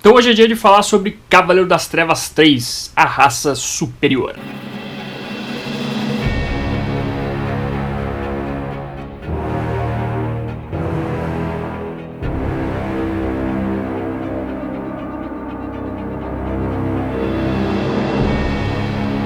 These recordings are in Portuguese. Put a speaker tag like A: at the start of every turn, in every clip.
A: Então hoje é dia de falar sobre Cavaleiro das Trevas 3, a raça superior.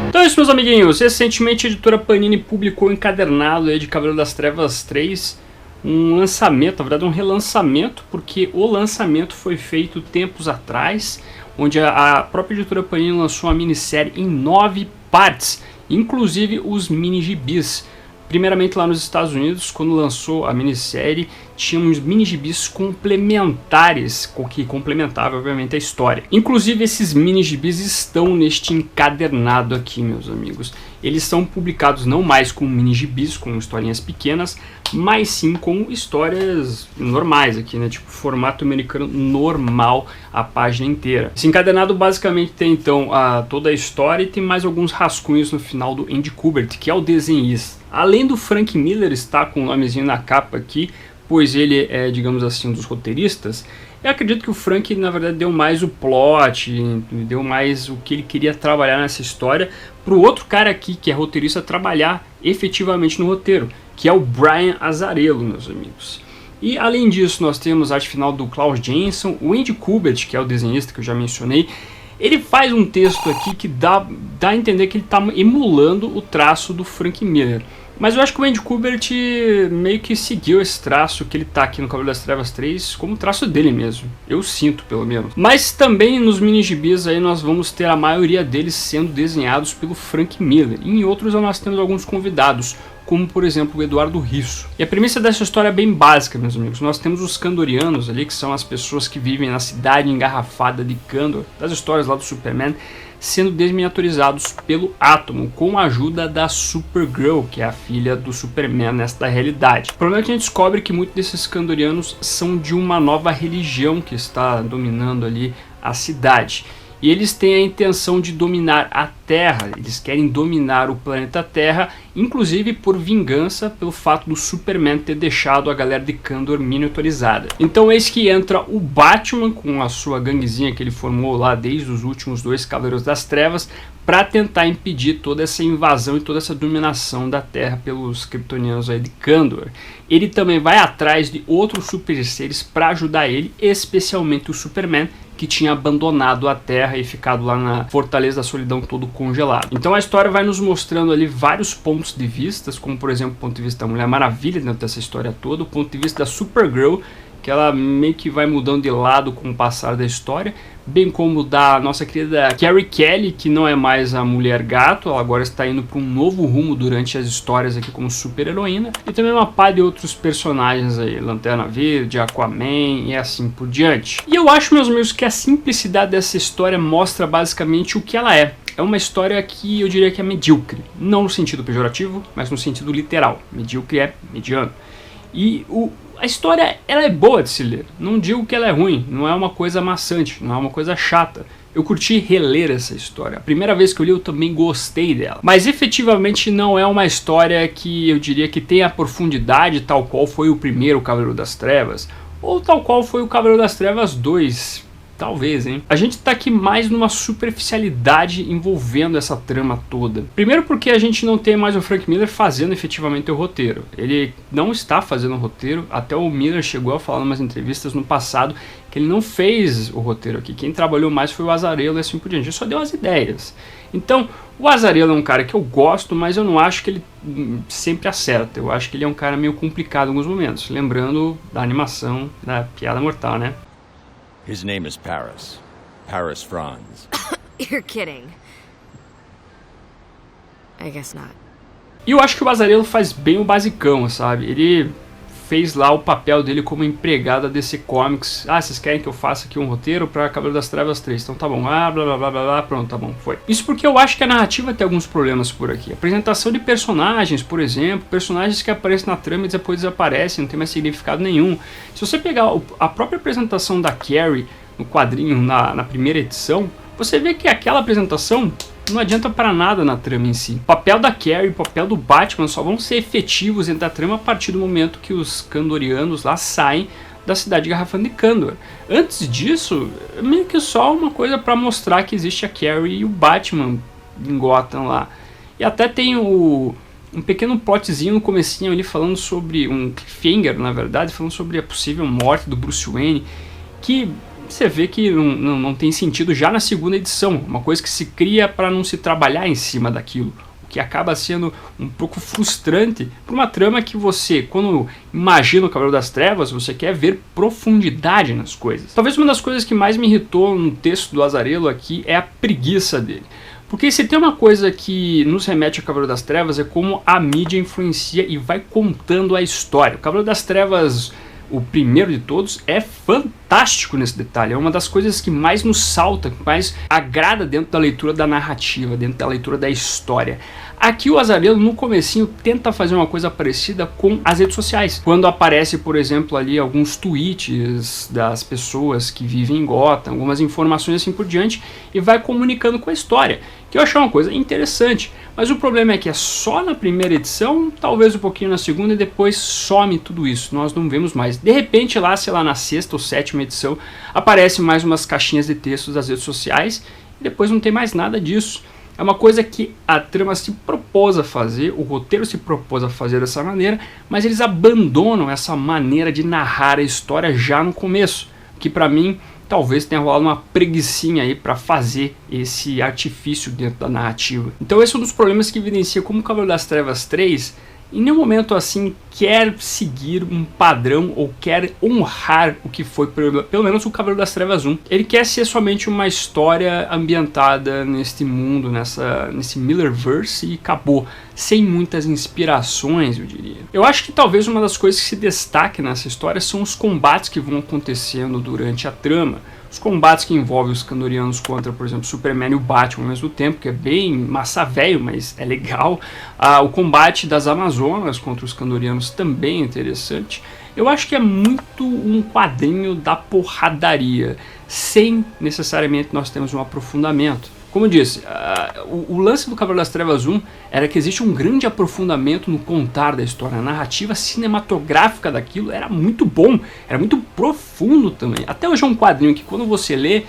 A: Então é isso, meus amiguinhos. Recentemente a editora Panini publicou o encadernado aí de Cavaleiro das Trevas 3, um lançamento, na verdade um relançamento, porque o lançamento foi feito tempos atrás, onde a própria editora Panini lançou uma minissérie em 9 partes, inclusive os mini gibis. Primeiramente lá nos Estados Unidos, quando lançou a minissérie, tinha uns mini gibis complementares, que complementavam obviamente a história. Inclusive esses mini gibis estão neste encadernado aqui, meus amigos. Eles são publicados não mais com mini gibis, com historinhas pequenas, mas sim com histórias normais aqui, né? Tipo formato americano normal, a página inteira. Esse encadernado basicamente tem então toda a história e tem mais alguns rascunhos no final do Andy Kubert, que é o desenhista. Além do Frank Miller estar com o nomezinho na capa aqui, pois ele é, digamos assim, um dos roteiristas, eu acredito que o Frank, na verdade, deu mais o plot, deu mais o que ele queria trabalhar nessa história, para o outro cara aqui, que é roteirista, trabalhar efetivamente no roteiro, que é o Brian Azzarello, meus amigos. E além disso, nós temos a arte final do Klaus Janson, o Andy Kubert, que é o desenhista que eu já mencionei. Ele faz um texto aqui que dá a entender que ele está emulando o traço do Frank Miller. Mas eu acho que o Andy Kubert meio que seguiu esse traço que ele tá aqui no Cavaleiro das Trevas 3 como traço dele mesmo. Eu sinto, pelo menos. Mas também nos mini gibis aí nós vamos ter a maioria deles sendo desenhados pelo Frank Miller. E em outros nós temos alguns convidados, como por exemplo o Eduardo Risso. E a premissa dessa história é bem básica, meus amigos. Nós temos os Kandorianos ali, que são as pessoas que vivem na cidade engarrafada de Kandor, das histórias lá do Superman, sendo desminiaturizados pelo Átomo, com a ajuda da Supergirl, que é a filha do Superman nesta realidade. O problema é que a gente descobre que muitos desses Kandorianos são de uma nova religião que está dominando ali a cidade. E eles têm a intenção de dominar a Terra, eles querem dominar o planeta Terra, inclusive por vingança pelo fato do Superman ter deixado a galera de Kandor miniaturizada. Então eis que entra o Batman com a sua ganguezinha que ele formou lá desde os últimos 2 Cavaleiros das Trevas, para tentar impedir toda essa invasão e toda essa dominação da Terra pelos kryptonianos aí de Kandor. Ele também vai atrás de outros super seres para ajudar ele, especialmente o Superman, que tinha abandonado a Terra e ficado lá na Fortaleza da Solidão todo congelado. Então a história vai nos mostrando ali vários pontos de vista, como por exemplo o ponto de vista da Mulher Maravilha dentro dessa história toda, o ponto de vista da Supergirl, que ela meio que vai mudando de lado com o passar da história, bem como da nossa querida Carrie Kelly, que não é mais a Mulher Gato, ela agora está indo para um novo rumo durante as histórias aqui como super heroína, e também uma pá de outros personagens aí, Lanterna Verde, Aquaman e assim por diante. E eu acho, meus amigos, que a simplicidade dessa história mostra basicamente o que ela é. É uma história que eu diria que é medíocre, não no sentido pejorativo, mas no sentido literal. Medíocre é mediano. E a história ela é boa de se ler, não digo que ela é ruim, não é uma coisa maçante, não é uma coisa chata. Eu curti reler essa história, a primeira vez que eu li eu também gostei dela. Mas efetivamente não é uma história que eu diria que tem a profundidade tal qual foi o primeiro Cavaleiro das Trevas, ou tal qual foi o Cavaleiro das Trevas 2. Talvez, hein? A gente tá aqui mais numa superficialidade envolvendo essa trama toda. Primeiro porque a gente não tem mais o Frank Miller fazendo efetivamente o roteiro. Ele não está fazendo o roteiro, até o Miller chegou a falar em umas entrevistas no passado que ele não fez o roteiro aqui. Quem trabalhou mais foi o Azzarello e assim por diante. Ele só deu as ideias. Então, o Azzarello é um cara que eu gosto, mas eu não acho que ele sempre acerta. Eu acho que ele é um cara meio complicado em alguns momentos. Lembrando da animação da Piada Mortal, né?
B: His name is Paris. Paris Franz.
C: You're kidding. I guess not.
A: E eu acho que o Azzarello faz bem o basicão, sabe? Ele fez lá o papel dele como empregado da DC Comics. Ah, vocês querem que eu faça aqui um roteiro para Cavaleiro das Trevas 3? Então tá bom. Ah, blá blá blá blá, pronto, tá bom, foi. Isso porque eu acho que a narrativa tem alguns problemas por aqui. A apresentação de personagens, por exemplo, personagens que aparecem na trama e depois desaparecem, não tem mais significado nenhum. Se você pegar a própria apresentação da Carrie no quadrinho, na primeira edição, você vê que aquela apresentação não adianta para nada na trama em si. O papel da Carrie e o papel do Batman só vão ser efetivos dentro da trama a partir do momento que os Kandorianos lá saem da cidade garrafando de Kandor. Antes disso, é meio que só uma coisa para mostrar que existe a Carrie e o Batman em Gotham lá. E até tem um pequeno plotzinho no comecinho ali falando sobre um cliffhanger, na verdade, falando sobre a possível morte do Bruce Wayne, que você vê que não tem sentido já na segunda edição, uma coisa que se cria para não se trabalhar em cima daquilo, o que acaba sendo um pouco frustrante por uma trama que você, quando imagina o Cavaleiro das Trevas, você quer ver profundidade nas coisas. Talvez uma das coisas que mais me irritou no texto do Azzarello aqui é a preguiça dele. Porque se tem uma coisa que nos remete ao Cavaleiro das Trevas é como a mídia influencia e vai contando a história. O Cavaleiro das Trevas, o primeiro de todos, é fantástico nesse detalhe. É uma das coisas que mais nos salta, que mais agrada dentro da leitura da narrativa, dentro da leitura da história. Aqui o Azzarello, no comecinho, tenta fazer uma coisa parecida com as redes sociais. Quando aparece, por exemplo, ali alguns tweets das pessoas que vivem em Gotham, algumas informações assim por diante, e vai comunicando com a história, que eu achei uma coisa interessante. Mas o problema é que é só na primeira edição, talvez um pouquinho na segunda, e depois some tudo isso. Nós não vemos mais. De repente, lá, sei lá, na sexta ou sétima edição, aparece mais umas caixinhas de textos das redes sociais, e depois não tem mais nada disso. É uma coisa que a trama se propôs a fazer, o roteiro se propôs a fazer dessa maneira, mas eles abandonam essa maneira de narrar a história já no começo, que pra mim talvez tenha rolado uma preguicinha aí para fazer esse artifício dentro da narrativa. Então esse é um dos problemas que evidencia como o Cavaleiro das Trevas 3 em nenhum momento assim quer seguir um padrão ou quer honrar o que foi pelo menos o Cavaleiro das Trevas 1. Ele quer ser somente uma história ambientada neste mundo, nesse Millerverse, e acabou, sem muitas inspirações, eu diria. Eu acho que talvez uma das coisas que se destaque nessa história são os combates que vão acontecendo durante a trama. Os combates que envolvem os Kandorianos contra, por exemplo, Superman e o Batman ao mesmo tempo, que é bem massa velho, mas é legal. O combate das Amazonas contra os Kandorianos também é interessante. Eu acho que é muito um quadrinho da porradaria, sem necessariamente nós termos um aprofundamento. Como eu disse, o lance do Cavaleiro das Trevas 1 era que existe um grande aprofundamento no contar da história. A narrativa cinematográfica daquilo era muito bom, era muito profundo também. Até hoje é um quadrinho que quando você lê,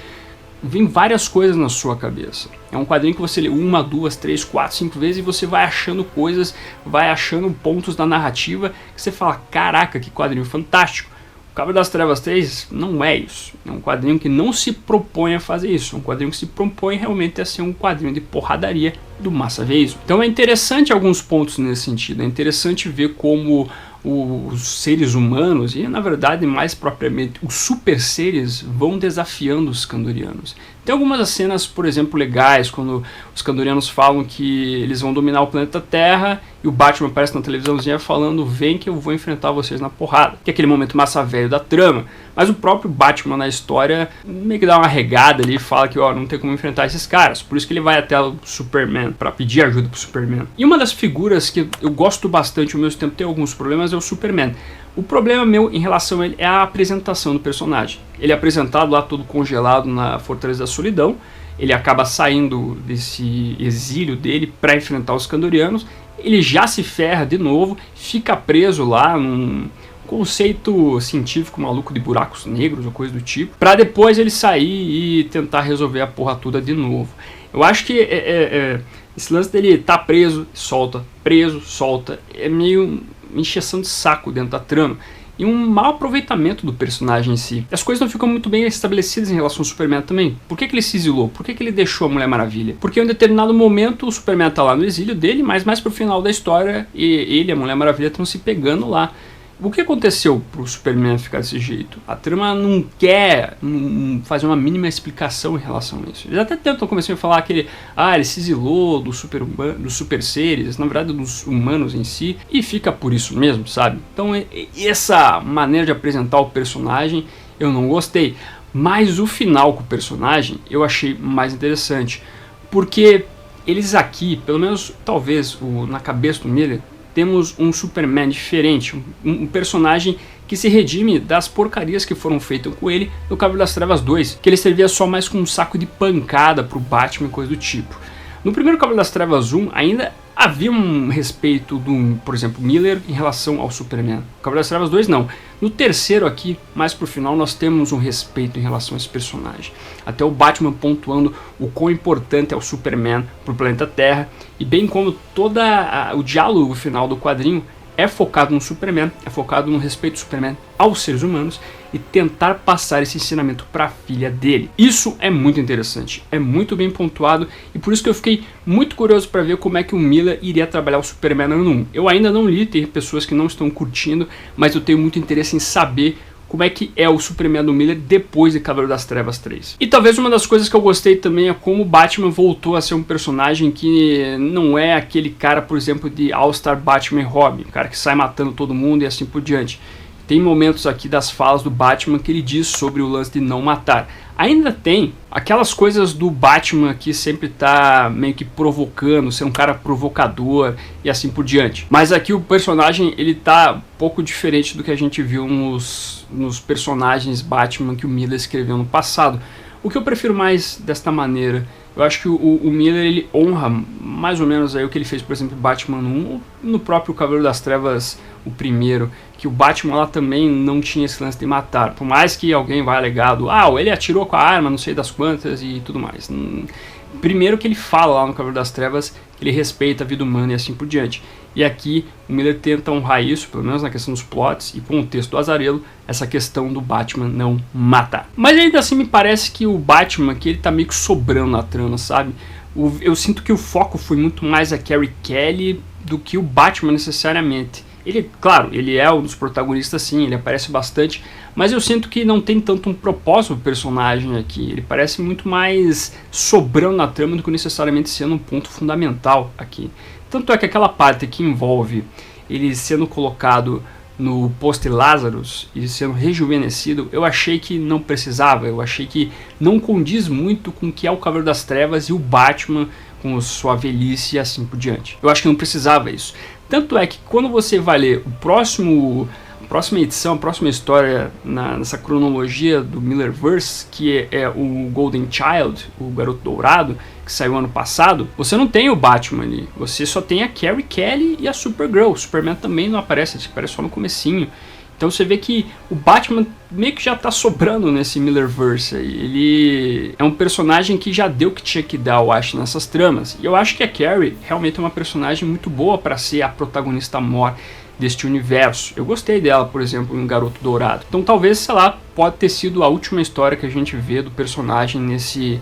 A: vem várias coisas na sua cabeça. É um quadrinho que você lê 1, 2, 3, 4, 5 vezes e você vai achando coisas, vai achando pontos da narrativa que você fala, caraca, que quadrinho fantástico. O Cavaleiro das Trevas 3 não é isso. É um quadrinho que não se propõe a fazer isso. É um quadrinho que se propõe realmente a ser um quadrinho de porradaria do massaveísmo. Então é interessante alguns pontos nesse sentido. É interessante ver como os seres humanos, e na verdade mais propriamente os super seres, vão desafiando os Kandorianos. Tem algumas cenas, por exemplo, legais, quando os Kandorianos falam que eles vão dominar o planeta Terra e o Batman aparece na televisãozinha falando, vem que eu vou enfrentar vocês na porrada. Que é aquele momento massa velho da trama. Mas o próprio Batman na história meio que dá uma regada ali e fala que não tem como enfrentar esses caras. Por isso que ele vai até o Superman para pedir ajuda pro Superman. E uma das figuras que eu gosto bastante, ao mesmo tempo tem alguns problemas, é o Superman. O problema meu em relação a ele é a apresentação do personagem. Ele é apresentado lá todo congelado na Fortaleza da Solidão. Ele acaba saindo desse exílio dele para enfrentar os Kandorianos. Ele já se ferra de novo, fica preso lá num conceito científico maluco de buracos negros ou coisa do tipo, para depois ele sair e tentar resolver a porra toda de novo. Eu acho que esse lance dele tá preso, solta, é meio encheção de saco dentro da trama. E um mau aproveitamento do personagem em si. As coisas não ficam muito bem estabelecidas em relação ao Superman também. Por que ele se exilou? Por que ele deixou a Mulher Maravilha? Porque em um determinado momento o Superman tá lá no exílio dele, mas mais pro final da história ele e a Mulher Maravilha estão se pegando lá. O que aconteceu pro Superman ficar desse jeito? A trama não quer fazer uma mínima explicação em relação a isso. Eles até tentam começar a falar que ele se exilou dos super seres, na verdade dos humanos em si, e fica por isso mesmo, sabe? Então essa maneira de apresentar o personagem eu não gostei. Mas o final com o personagem eu achei mais interessante. Porque eles aqui, pelo menos talvez na cabeça do Miller, temos um Superman diferente, um personagem que se redime das porcarias que foram feitas com ele no Cavaleiro das Trevas 2, que ele servia só mais como um saco de pancada pro Batman e coisa do tipo. No primeiro Cavaleiro das Trevas 1 ainda havia um respeito do, por exemplo, Miller em relação ao Superman. O Cavaleiro das Trevas 2 não. No terceiro aqui, mais pro final, nós temos um respeito em relação a esse personagem. Até o Batman pontuando o quão importante é o Superman pro planeta Terra, e bem como todo o diálogo final do quadrinho é focado no Superman, é focado no respeito do Superman aos seres humanos e tentar passar esse ensinamento para a filha dele. Isso é muito interessante, é muito bem pontuado e por isso que eu fiquei muito curioso para ver como é que o Miller iria trabalhar o Superman ano 1. Eu ainda não li, tem pessoas que não estão curtindo, mas eu tenho muito interesse em saber como é que é o Superman do Miller depois de Cavaleiro das Trevas 3. E talvez uma das coisas que eu gostei também é como o Batman voltou a ser um personagem que não é aquele cara, por exemplo, de All-Star Batman e Robin, o cara que sai matando todo mundo e assim por diante. Tem momentos aqui das falas do Batman que ele diz sobre o lance de não matar. Ainda tem aquelas coisas do Batman que sempre tá meio que provocando, ser um cara provocador e assim por diante. Mas aqui o personagem ele tá um pouco diferente do que a gente viu nos personagens Batman que o Miller escreveu no passado. O que eu prefiro mais desta maneira, eu acho que o Miller ele honra mais ou menos aí o que ele fez, por exemplo, Batman 1, no próprio Cavaleiro das Trevas, o primeiro, que o Batman lá também não tinha esse lance de matar, por mais que alguém vá alegado, ele atirou com a arma, não sei das quantas e tudo mais. Primeiro que ele fala lá no Cavaleiro das Trevas que ele respeita a vida humana e assim por diante. E aqui o Miller tenta honrar isso, pelo menos na questão dos plots e com o texto do Azzarello, essa questão do Batman não matar. Mas ainda assim me parece que o Batman, que ele tá meio que sobrando na trama, sabe? Eu sinto que o foco foi muito mais a Carrie Kelly do que o Batman necessariamente. Ele, claro, ele é um dos protagonistas sim, ele aparece bastante, mas eu sinto que não tem tanto um propósito do personagem aqui. Ele parece muito mais sobrando na trama do que necessariamente sendo um ponto fundamental aqui. Tanto é que aquela parte que envolve ele sendo colocado no poste Lazarus e sendo rejuvenescido, eu achei que não precisava, eu achei que não condiz muito com o que é o Cavaleiro das Trevas e o Batman com sua velhice e assim por diante. Eu acho que não precisava isso. Tanto é que quando você vai ler a próxima edição, a próxima história nessa cronologia do Millerverse, que é o Golden Child, o Garoto Dourado, que saiu ano passado, você não tem o Batman ali, você só tem a Carrie Kelly e a Supergirl. O Superman também não aparece, ele aparece só no comecinho. Então você vê que o Batman meio que já tá sobrando nesse Millerverse. Ele é um personagem que já deu o que tinha que dar, eu acho, nessas tramas. E eu acho que a Carrie realmente é uma personagem muito boa para ser a protagonista mor deste universo. Eu gostei dela, por exemplo, em Garoto Dourado. Então talvez, sei lá, pode ter sido a última história que a gente vê do personagem nesse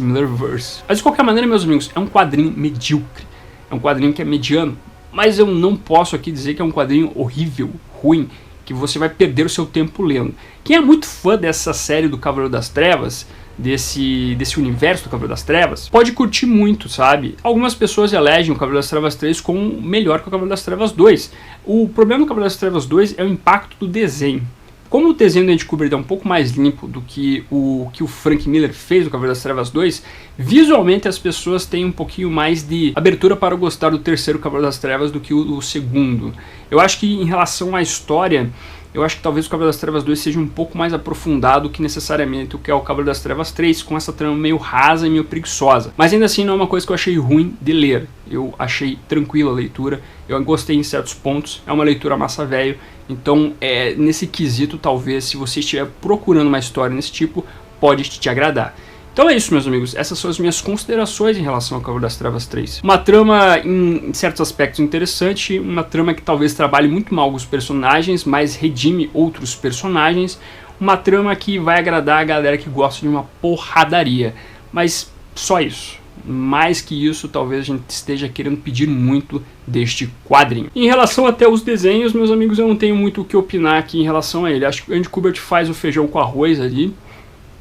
A: Millerverse. Mas de qualquer maneira, meus amigos, é um quadrinho medíocre. É um quadrinho que é mediano. Mas eu não posso aqui dizer que é um quadrinho horrível, ruim, que você vai perder o seu tempo lendo. Quem é muito fã dessa série do Cavaleiro das Trevas, desse universo do Cavaleiro das Trevas, pode curtir muito, sabe? Algumas pessoas elegem o Cavaleiro das Trevas 3 como melhor que o Cavaleiro das Trevas 2. O problema do Cavaleiro das Trevas 2 é o impacto do desenho. Como o desenho do Andy Kubert é um pouco mais limpo do que o Frank Miller fez no Cavaleiro das Trevas 2, visualmente as pessoas têm um pouquinho mais de abertura para gostar do terceiro Cavaleiro das Trevas do que o segundo. Eu acho que em relação à história, eu acho que talvez o Cavaleiro das Trevas 2 seja um pouco mais aprofundado que necessariamente o que é o Cavaleiro das Trevas 3, com essa trama meio rasa e meio preguiçosa. Mas ainda assim não é uma coisa que eu achei ruim de ler. Eu achei tranquila a leitura, eu gostei em certos pontos, é uma leitura massa velho. Então, nesse quesito, talvez, se você estiver procurando uma história nesse tipo, pode te agradar. Então é isso, meus amigos. Essas são as minhas considerações em relação ao Cavaleiro das Trevas 3. Uma trama, em certos aspectos, interessante. Uma trama que talvez trabalhe muito mal os personagens, mas redime outros personagens. Uma trama que vai agradar a galera que gosta de uma porradaria. Mas só isso. Mais que isso, talvez a gente esteja querendo pedir muito deste quadrinho. Em relação até aos desenhos, meus amigos, eu não tenho muito o que opinar aqui em relação a ele. Acho que o Andy Kubert faz o feijão com arroz ali,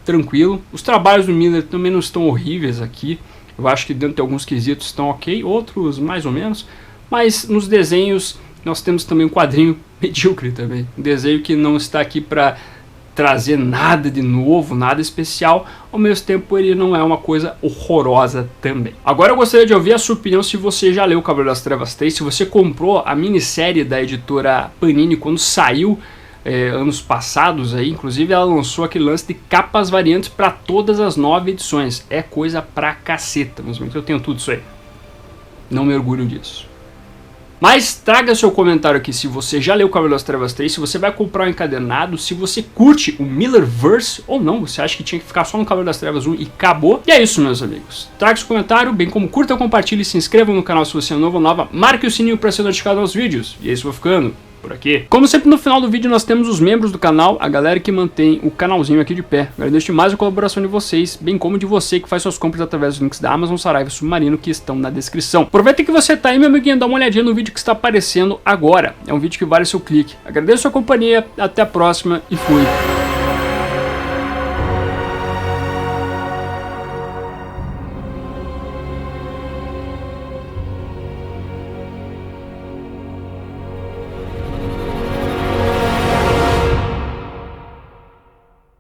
A: tranquilo. Os trabalhos do Miller também não estão horríveis aqui. Eu acho que dentro de alguns quesitos estão ok, outros mais ou menos. Mas nos desenhos nós temos também um quadrinho medíocre também. Um desenho que não está aqui para trazer nada de novo, nada especial, ao mesmo tempo ele não é uma coisa horrorosa também. Agora eu gostaria de ouvir a sua opinião se você já leu o Cavaleiro das Trevas 3, se você comprou a minissérie da editora Panini quando saiu anos passados aí, inclusive ela lançou aquele lance de capas variantes para todas as 9 edições. É coisa pra caceta, meus amigos, eu tenho tudo isso aí. Não me orgulho disso. Mas traga seu comentário aqui se você já leu Cavaleiro das Trevas 3, se você vai comprar o encadernado, se você curte o Millerverse ou não, você acha que tinha que ficar só no Cavaleiro das Trevas 1 e acabou. E é isso, meus amigos. Traga seu comentário, bem como curta, compartilhe, se inscreva no canal se você é novo ou nova, marque o sininho para ser notificado aos vídeos. E é isso, vou ficando por aqui. Como sempre, no final do vídeo nós temos os membros do canal, a galera que mantém o canalzinho aqui de pé. Agradeço demais a colaboração de vocês, bem como de você que faz suas compras através dos links da Amazon, Saraiva e Submarino que estão na descrição. Aproveita que você tá aí, meu amiguinho, dá uma olhadinha no vídeo que está aparecendo agora. É um vídeo que vale seu clique. Agradeço a sua companhia, até a próxima e fui.